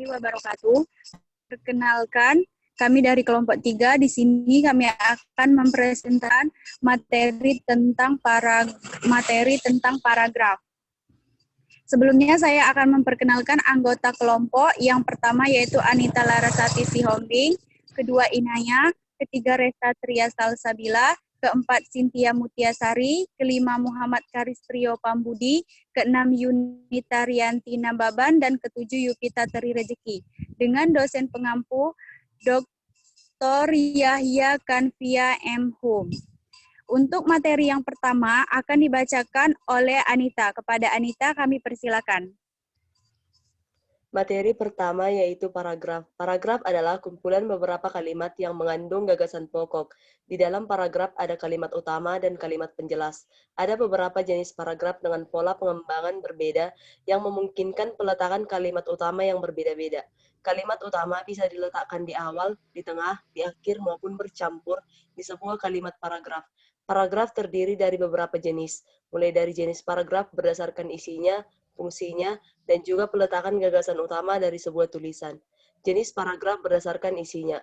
warahmatullahi wabarakatuh. Perkenalkan, kami dari kelompok 3 di sini kami akan mempresentasikan materi tentang paragraf. Sebelumnya saya akan memperkenalkan anggota kelompok. Yang pertama yaitu Anita Larasati Sihombing, kedua Inaya, ketiga Resta Tria Salsabila, keempat Cynthia Mutiasari, kelima Muhammad Karistrio Pambudi, keenam Yunita Rianti Nababan, dan ketujuh Yukita Teri Rezeki. Dengan dosen pengampu Dr. Yahya Kanvia M. Hum. Untuk materi yang pertama akan dibacakan oleh Anita. Kepada Anita kami persilakan. Materi pertama yaitu paragraf. Paragraf adalah kumpulan beberapa kalimat yang mengandung gagasan pokok. Di dalam paragraf ada kalimat utama dan kalimat penjelas. Ada beberapa jenis paragraf dengan pola pengembangan berbeda yang memungkinkan peletakan kalimat utama yang berbeda-beda. Kalimat utama bisa diletakkan di awal, di tengah, di akhir, maupun bercampur di sebuah kalimat paragraf. Paragraf terdiri dari beberapa jenis, mulai dari jenis paragraf berdasarkan isinya, fungsinya, dan juga peletakan gagasan utama dari sebuah tulisan. Jenis paragraf berdasarkan isinya.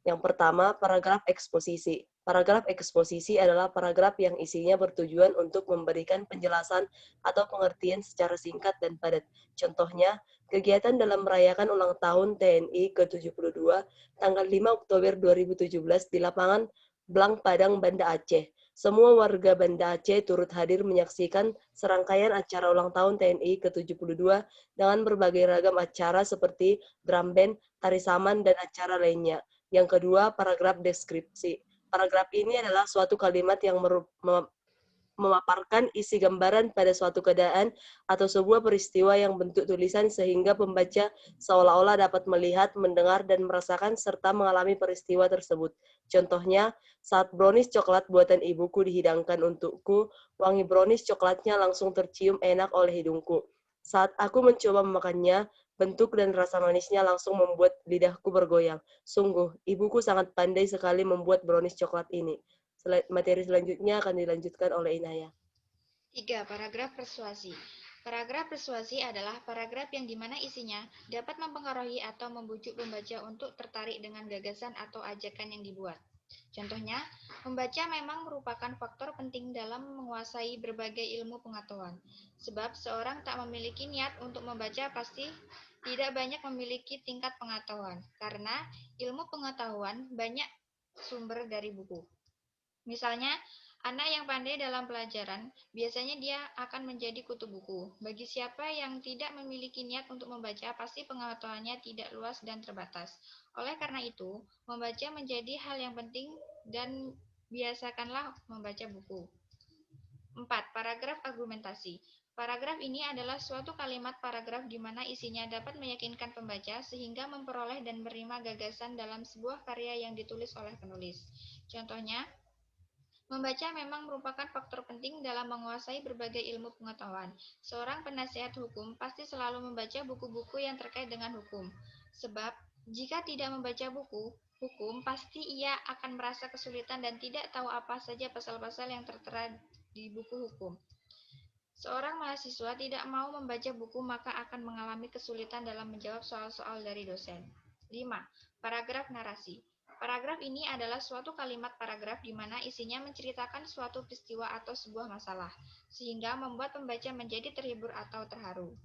Yang pertama, paragraf eksposisi. Paragraf eksposisi adalah paragraf yang isinya bertujuan untuk memberikan penjelasan atau pengertian secara singkat dan padat. Contohnya, kegiatan dalam merayakan ulang tahun TNI ke-72 tanggal 5 Oktober 2017 di lapangan Blang Padang, Banda Aceh. Semua warga Banda Aceh turut hadir menyaksikan serangkaian acara ulang tahun TNI ke-72 dengan berbagai ragam acara seperti drum band, tari saman, dan acara lainnya. Yang kedua, paragraf deskripsi. Paragraf ini adalah suatu kalimat yang memaparkan isi gambaran pada suatu keadaan atau sebuah peristiwa yang bentuk tulisan sehingga pembaca seolah-olah dapat melihat, mendengar, dan merasakan serta mengalami peristiwa tersebut. Contohnya, saat brownies coklat buatan ibuku dihidangkan untukku, wangi brownies coklatnya langsung tercium enak oleh hidungku. Saat aku mencoba memakannya, bentuk dan rasa manisnya langsung membuat lidahku bergoyang. Sungguh, ibuku sangat pandai sekali membuat brownies coklat ini. Materi selanjutnya akan dilanjutkan oleh Inaya. 3. Paragraf persuasi. Paragraf persuasi adalah paragraf yang dimana isinya dapat mempengaruhi atau membujuk pembaca untuk tertarik dengan gagasan atau ajakan yang dibuat. Contohnya, membaca memang merupakan faktor penting dalam menguasai berbagai ilmu pengetahuan. Sebab seorang tak memiliki niat untuk membaca pasti tidak banyak memiliki tingkat pengetahuan, karena ilmu pengetahuan banyak sumber dari buku. Misalnya, anak yang pandai dalam pelajaran, biasanya dia akan menjadi kutu buku. Bagi siapa yang tidak memiliki niat untuk membaca, pasti pengetahuannya tidak luas dan terbatas. Oleh karena itu, membaca menjadi hal yang penting dan biasakanlah membaca buku. 4. Paragraf argumentasi. Paragraf ini adalah suatu kalimat paragraf di mana isinya dapat meyakinkan pembaca sehingga memperoleh dan menerima gagasan dalam sebuah karya yang ditulis oleh penulis. Contohnya, membaca memang merupakan faktor penting dalam menguasai berbagai ilmu pengetahuan. Seorang penasihat hukum pasti selalu membaca buku-buku yang terkait dengan hukum. Sebab, jika tidak membaca buku hukum, pasti ia akan merasa kesulitan dan tidak tahu apa saja pasal-pasal yang tertera di buku hukum. Seorang mahasiswa tidak mau membaca buku maka akan mengalami kesulitan dalam menjawab soal-soal dari dosen. 5. Paragraf narasi. Paragraf ini adalah suatu kalimat paragraf di mana isinya menceritakan suatu peristiwa atau sebuah masalah, sehingga membuat pembaca menjadi terhibur atau terharu.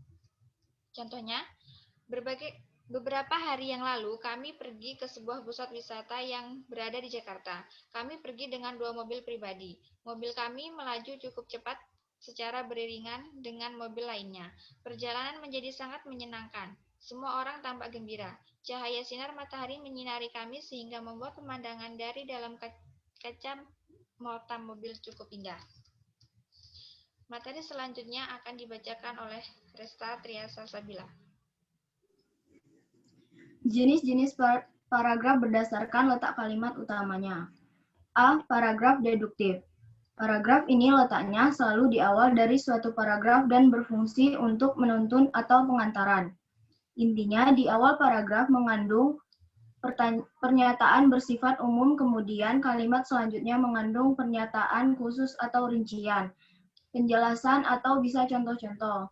Contohnya, beberapa hari yang lalu kami pergi ke sebuah pusat wisata yang berada di Jakarta. Kami pergi dengan 2 mobil pribadi. Mobil kami melaju cukup cepat secara beriringan dengan mobil lainnya. Perjalanan menjadi sangat menyenangkan. Semua orang tampak gembira. Cahaya sinar matahari menyinari kami sehingga membuat pemandangan dari dalam kacamata mobil cukup indah. Materi selanjutnya akan dibacakan oleh Resta Tria Salsabila. Jenis-jenis paragraf berdasarkan letak kalimat utamanya. A. Paragraf deduktif. Paragraf ini letaknya selalu di awal dari suatu paragraf dan berfungsi untuk menuntun atau pengantaran. Intinya, di awal paragraf mengandung pernyataan bersifat umum, kemudian kalimat selanjutnya mengandung pernyataan khusus atau rincian, penjelasan atau bisa contoh-contoh.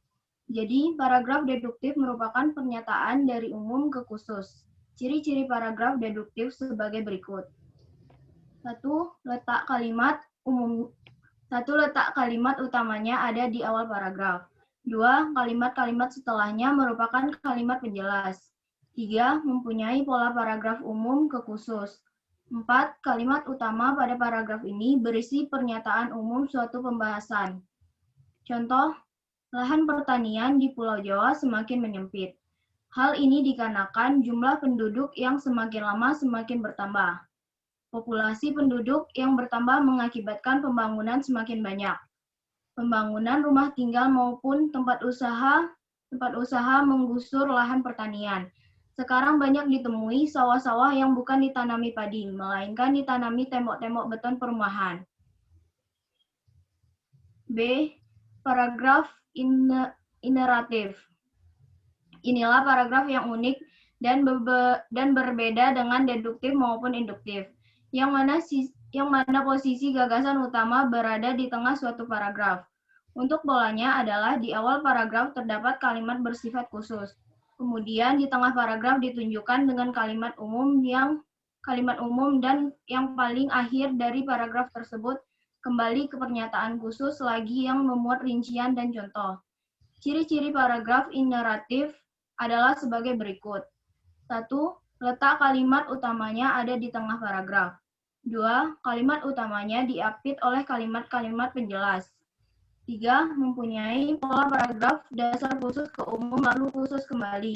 Jadi, paragraf deduktif merupakan pernyataan dari umum ke khusus. Ciri-ciri paragraf deduktif sebagai berikut. 1. Letak kalimat utamanya ada di awal paragraf. 2. Kalimat-kalimat setelahnya merupakan kalimat penjelas. 3. Mempunyai pola paragraf umum ke khusus. 4. Kalimat utama pada paragraf ini berisi pernyataan umum suatu pembahasan. Contoh, lahan pertanian di Pulau Jawa semakin menyempit. Hal ini dikarenakan jumlah penduduk yang semakin lama semakin bertambah. Populasi penduduk yang bertambah mengakibatkan pembangunan semakin banyak. Pembangunan rumah tinggal maupun tempat usaha menggusur lahan pertanian. Sekarang banyak ditemui sawah-sawah yang bukan ditanami padi, melainkan ditanami tembok-tembok beton perumahan. B. Paragraf ineratif. Inilah paragraf yang unik dan berbeda dengan deduktif maupun induktif, yang mana posisi gagasan utama berada di tengah suatu paragraf. Untuk polanya adalah di awal paragraf terdapat kalimat bersifat khusus. Kemudian di tengah paragraf ditunjukkan dengan kalimat umum dan yang paling akhir dari paragraf tersebut kembali ke pernyataan khusus lagi yang memuat rincian dan contoh. Ciri-ciri paragraf ineratif adalah sebagai berikut. 1. Letak kalimat utamanya ada di tengah paragraf. 2. Kalimat utamanya diapit oleh kalimat-kalimat penjelas. 3. Mempunyai pola paragraf dasar khusus ke umum lalu khusus kembali.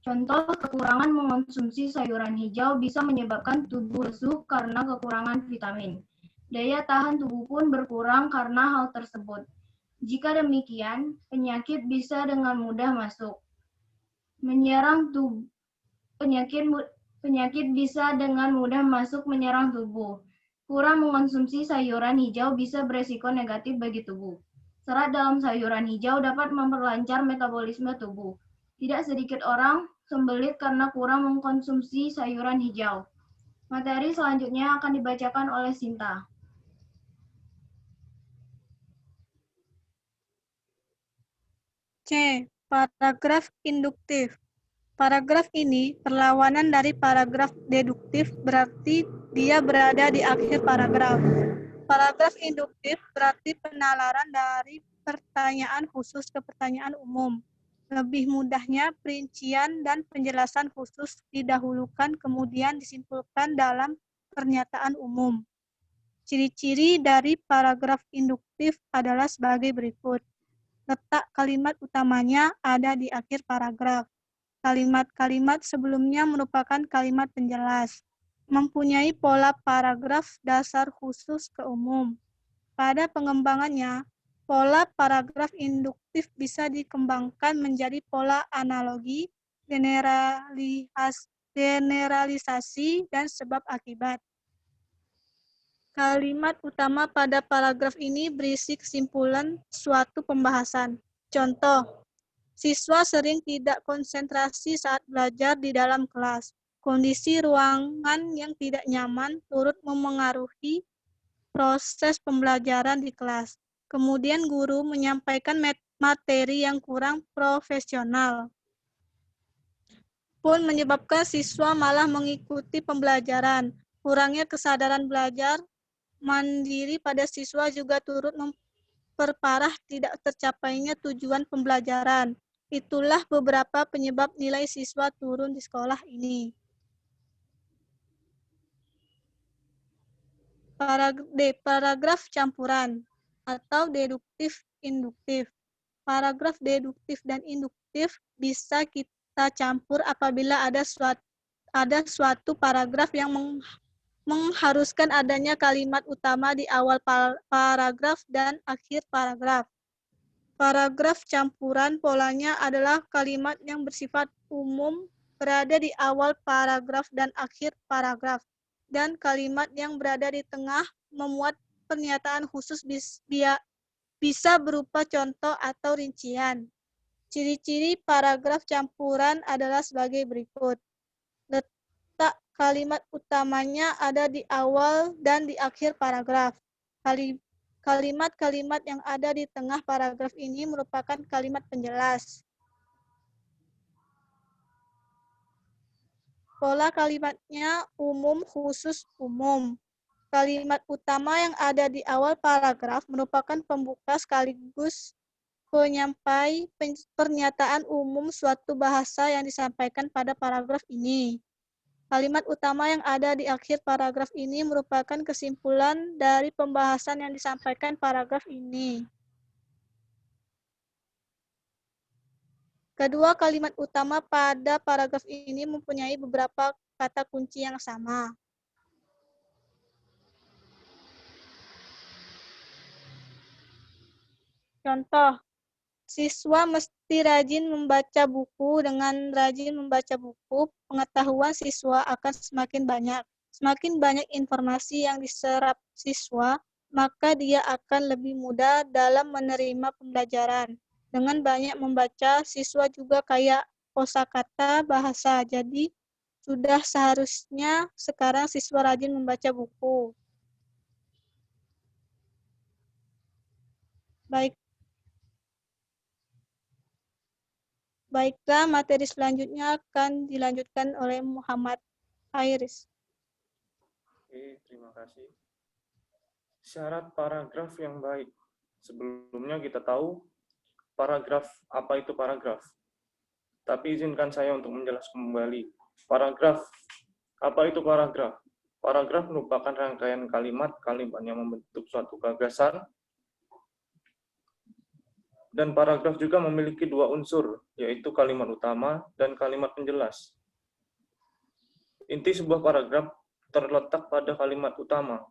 Contoh, kekurangan mengonsumsi sayuran hijau bisa menyebabkan tubuh lesu karena kekurangan vitamin. Daya tahan tubuh pun berkurang karena hal tersebut. Jika demikian, penyakit bisa dengan mudah masuk. Penyakit bisa dengan mudah masuk menyerang tubuh. Kurang mengonsumsi sayuran hijau bisa beresiko negatif bagi tubuh. Serat dalam sayuran hijau dapat memperlancar metabolisme tubuh. Tidak sedikit orang sembelit karena kurang mengkonsumsi sayuran hijau. Materi selanjutnya akan dibacakan oleh Sinta. C. Paragraf induktif. Paragraf ini perlawanan dari paragraf deduktif, berarti dia berada di akhir paragraf. Paragraf induktif berarti penalaran dari pertanyaan khusus ke pertanyaan umum. Lebih mudahnya, perincian dan penjelasan khusus didahulukan kemudian disimpulkan dalam pernyataan umum. Ciri-ciri dari paragraf induktif adalah sebagai berikut. Letak kalimat utamanya ada di akhir paragraf. Kalimat-kalimat sebelumnya merupakan kalimat penjelas. Mempunyai pola paragraf dasar khusus ke umum. Pada pengembangannya, pola paragraf induktif bisa dikembangkan menjadi pola analogi, generalisasi, dan sebab akibat. Kalimat utama pada paragraf ini berisi kesimpulan suatu pembahasan. Contoh, siswa sering tidak konsentrasi saat belajar di dalam kelas. Kondisi ruangan yang tidak nyaman turut memengaruhi proses pembelajaran di kelas. Kemudian guru menyampaikan materi yang kurang profesional pun menyebabkan siswa malah mengikuti pembelajaran. Kurangnya kesadaran belajar mandiri pada siswa juga turut memperparah tidak tercapainya tujuan pembelajaran. Itulah beberapa penyebab nilai siswa turun di sekolah ini. Paragraf campuran atau deduktif-induktif. Paragraf deduktif dan induktif bisa kita campur apabila ada suatu paragraf yang mengharuskan adanya kalimat utama di awal paragraf dan akhir paragraf. Paragraf campuran polanya adalah kalimat yang bersifat umum berada di awal paragraf dan akhir paragraf, dan kalimat yang berada di tengah memuat pernyataan khusus bisa berupa contoh atau rincian. Ciri-ciri paragraf campuran adalah sebagai berikut. Kalimat utamanya ada di awal dan di akhir paragraf. Kalimat-kalimat yang ada di tengah paragraf ini merupakan kalimat penjelas. Pola kalimatnya umum, khusus, umum. Kalimat utama yang ada di awal paragraf merupakan pembuka sekaligus penyampai pernyataan umum suatu bahasa yang disampaikan pada paragraf ini. Kalimat utama yang ada di akhir paragraf ini merupakan kesimpulan dari pembahasan yang disampaikan paragraf ini. Kedua kalimat utama pada paragraf ini mempunyai beberapa kata kunci yang sama. Contoh, siswa mesti rajin membaca buku. Dengan rajin membaca buku, pengetahuan siswa akan semakin banyak. Semakin banyak informasi yang diserap siswa, maka dia akan lebih mudah dalam menerima pembelajaran. Dengan banyak membaca, siswa juga kaya kosakata bahasa. Jadi, sudah seharusnya sekarang siswa rajin membaca buku. Baiklah, materi selanjutnya akan dilanjutkan oleh Muhammad Airis. Oke, terima kasih. Syarat paragraf yang baik. Sebelumnya kita tahu paragraf, apa itu paragraf. Tapi izinkan saya untuk menjelaskan kembali. Paragraf, apa itu paragraf? Paragraf merupakan rangkaian kalimat-kalimat yang membentuk suatu gagasan. Dan paragraf juga memiliki dua unsur, yaitu kalimat utama dan kalimat penjelas. Inti sebuah paragraf terletak pada kalimat utama,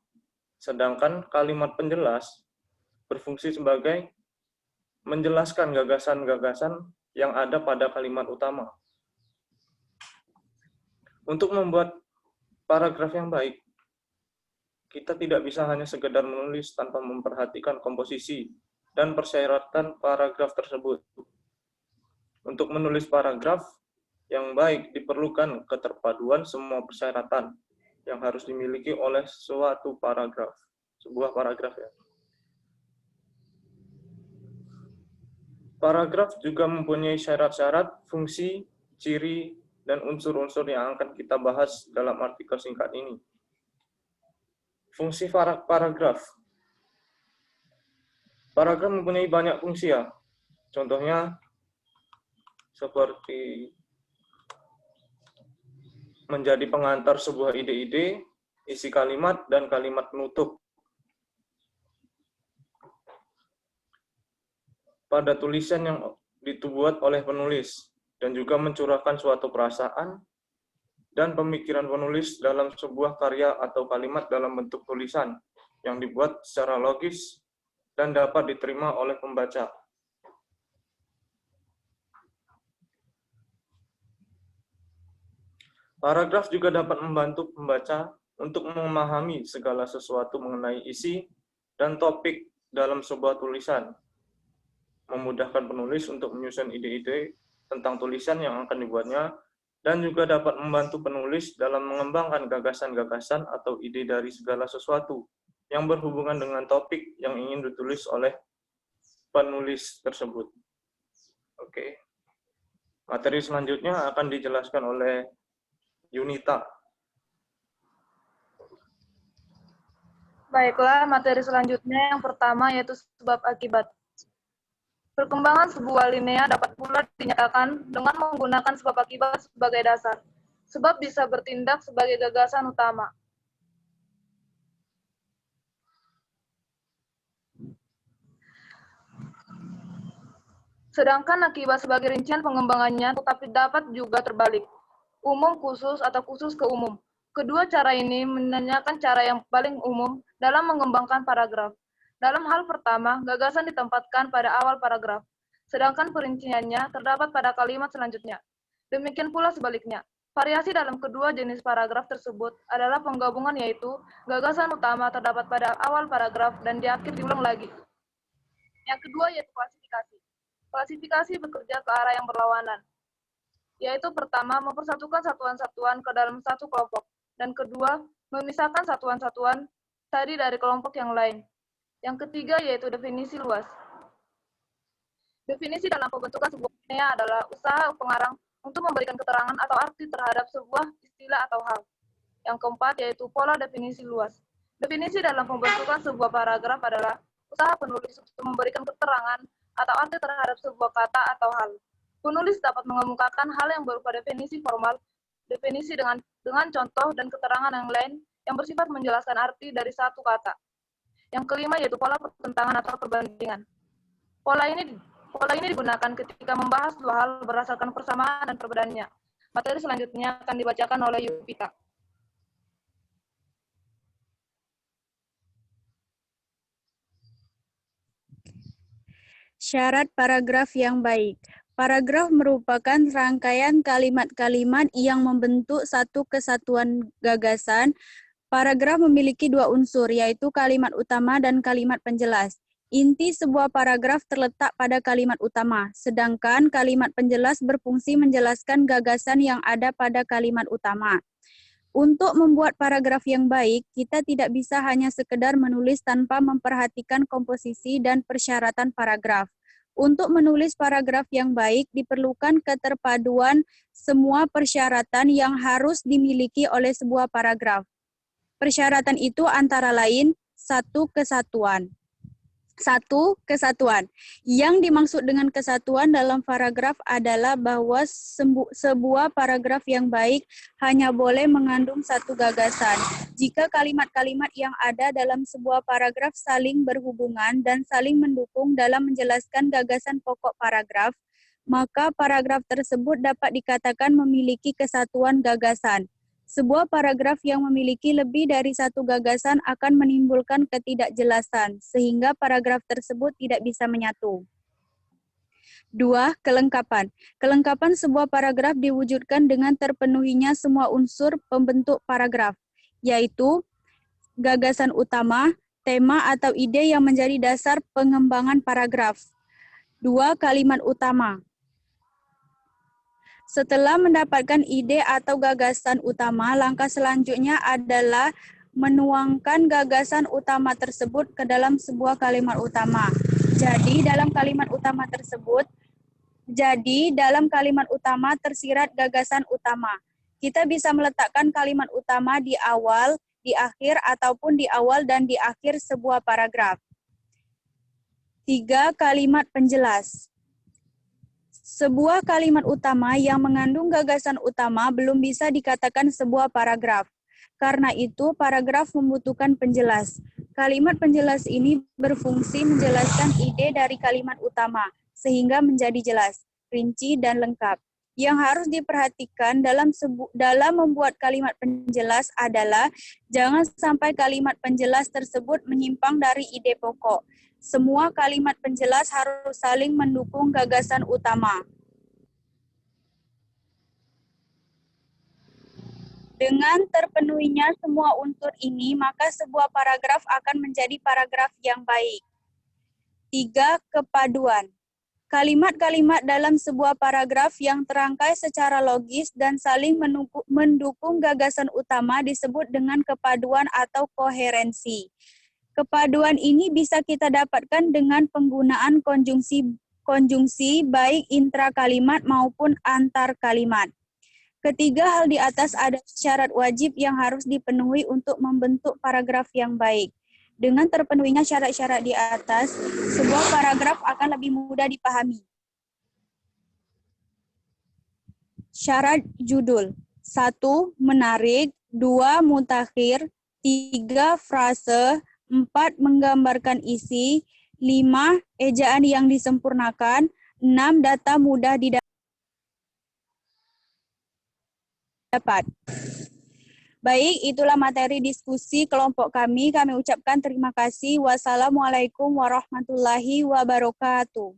sedangkan kalimat penjelas berfungsi sebagai menjelaskan gagasan-gagasan yang ada pada kalimat utama. Untuk membuat paragraf yang baik, kita tidak bisa hanya sekedar menulis tanpa memperhatikan komposisi dan persyaratan paragraf tersebut. Untuk menulis paragraf yang baik diperlukan keterpaduan semua persyaratan yang harus dimiliki oleh suatu paragraf, sebuah paragraf ya. Paragraf juga mempunyai syarat-syarat, fungsi, ciri, dan unsur-unsur yang akan kita bahas dalam artikel singkat ini. Fungsi paragraf. Paragraf mempunyai banyak fungsi ya. Contohnya seperti menjadi pengantar sebuah ide-ide, isi kalimat, dan kalimat penutup. Pada tulisan yang dibuat oleh penulis, dan juga mencurahkan suatu perasaan dan pemikiran penulis dalam sebuah karya atau kalimat dalam bentuk tulisan yang dibuat secara logis dan dapat diterima oleh pembaca. Paragraf juga dapat membantu pembaca untuk memahami segala sesuatu mengenai isi dan topik dalam sebuah tulisan, memudahkan penulis untuk menyusun ide-ide tentang tulisan yang akan dibuatnya, dan juga dapat membantu penulis dalam mengembangkan gagasan-gagasan atau ide dari segala sesuatu yang berhubungan dengan topik yang ingin ditulis oleh penulis tersebut. Oke. Materi selanjutnya akan dijelaskan oleh Yunita. Baiklah, materi selanjutnya yang pertama yaitu sebab akibat. Perkembangan sebuah linea dapat pula dinyatakan dengan menggunakan sebab akibat sebagai dasar. Sebab bisa bertindak sebagai gagasan utama. Sedangkan akibat sebagai rincian pengembangannya tetapi dapat juga terbalik. Umum khusus atau khusus ke umum. Kedua cara ini menanyakan cara yang paling umum dalam mengembangkan paragraf. Dalam hal pertama, gagasan ditempatkan pada awal paragraf, sedangkan perinciannya terdapat pada kalimat selanjutnya. Demikian pula sebaliknya. Variasi dalam kedua jenis paragraf tersebut adalah penggabungan, yaitu gagasan utama terdapat pada awal paragraf dan di akhir diulang lagi. Yang kedua yaitu klasifikasi. Klasifikasi bekerja ke arah yang berlawanan, yaitu pertama, mempersatukan satuan-satuan ke dalam satu kelompok, dan kedua, memisahkan satuan-satuan tadi dari kelompok yang lain. Yang ketiga yaitu definisi luas. Definisi dalam pembentukan sebuah inaya adalah usaha pengarang untuk memberikan keterangan atau arti terhadap sebuah istilah atau hal. Yang keempat yaitu pola definisi luas. Definisi dalam pembentukan sebuah paragraf adalah usaha penulis untuk memberikan keterangan atau arti terhadap sebuah kata atau hal. Penulis dapat mengemukakan hal yang berupa definisi formal, definisi dengan contoh dan keterangan yang lain yang bersifat menjelaskan arti dari satu kata. Yang kelima yaitu pola pertentangan atau perbandingan. Pola ini digunakan ketika membahas dua hal berdasarkan persamaan dan perbedaannya. Materi selanjutnya akan dibacakan oleh Yupita. Syarat paragraf yang baik. Paragraf merupakan rangkaian kalimat-kalimat yang membentuk satu kesatuan gagasan. Paragraf memiliki dua unsur, yaitu kalimat utama dan kalimat penjelas. Inti sebuah paragraf terletak pada kalimat utama, sedangkan kalimat penjelas berfungsi menjelaskan gagasan yang ada pada kalimat utama. Untuk membuat paragraf yang baik, kita tidak bisa hanya sekedar menulis tanpa memperhatikan komposisi dan persyaratan paragraf. Untuk menulis paragraf yang baik, diperlukan keterpaduan semua persyaratan yang harus dimiliki oleh sebuah paragraf. Persyaratan itu antara lain satu, kesatuan. Yang dimaksud dengan kesatuan dalam paragraf adalah bahwa sebuah paragraf yang baik hanya boleh mengandung satu gagasan. Jika kalimat-kalimat yang ada dalam sebuah paragraf saling berhubungan dan saling mendukung dalam menjelaskan gagasan pokok paragraf, maka paragraf tersebut dapat dikatakan memiliki kesatuan gagasan. Sebuah paragraf yang memiliki lebih dari satu gagasan akan menimbulkan ketidakjelasan, sehingga paragraf tersebut tidak bisa menyatu. 2. Kelengkapan. Kelengkapan sebuah paragraf diwujudkan dengan terpenuhinya semua unsur pembentuk paragraf, yaitu gagasan utama, tema atau ide yang menjadi dasar pengembangan paragraf. 2. Kalimat utama. Setelah mendapatkan ide atau gagasan utama, langkah selanjutnya adalah menuangkan gagasan utama tersebut ke dalam sebuah kalimat utama. Jadi, dalam kalimat utama tersirat gagasan utama. Kita bisa meletakkan kalimat utama di awal, di akhir, ataupun di awal dan di akhir sebuah paragraf. 3. Kalimat penjelas. Sebuah kalimat utama yang mengandung gagasan utama belum bisa dikatakan sebuah paragraf. Karena itu, paragraf membutuhkan penjelas. Kalimat penjelas ini berfungsi menjelaskan ide dari kalimat utama, sehingga menjadi jelas, rinci, dan lengkap. Yang harus diperhatikan dalam membuat kalimat penjelas adalah jangan sampai kalimat penjelas tersebut menyimpang dari ide pokok. Semua kalimat penjelas harus saling mendukung gagasan utama. Dengan terpenuhinya semua unsur ini, maka sebuah paragraf akan menjadi paragraf yang baik. 3. Kepaduan. Kalimat-kalimat dalam sebuah paragraf yang terangkai secara logis dan saling mendukung gagasan utama disebut dengan kepaduan atau koherensi. Kepaduan ini bisa kita dapatkan dengan penggunaan konjungsi baik intrakalimat maupun antar kalimat. Ketiga hal di atas adalah syarat wajib yang harus dipenuhi untuk membentuk paragraf yang baik. Dengan terpenuhinya syarat-syarat di atas, sebuah paragraf akan lebih mudah dipahami. Syarat judul. 1. Menarik. 2. Mutakhir. 3. Frase. 4. Menggambarkan isi. 5. Ejaan yang disempurnakan. 6. Data mudah didapat. Baik, itulah materi diskusi kelompok kami. Kami ucapkan terima kasih. Wassalamualaikum warahmatullahi wabarakatuh.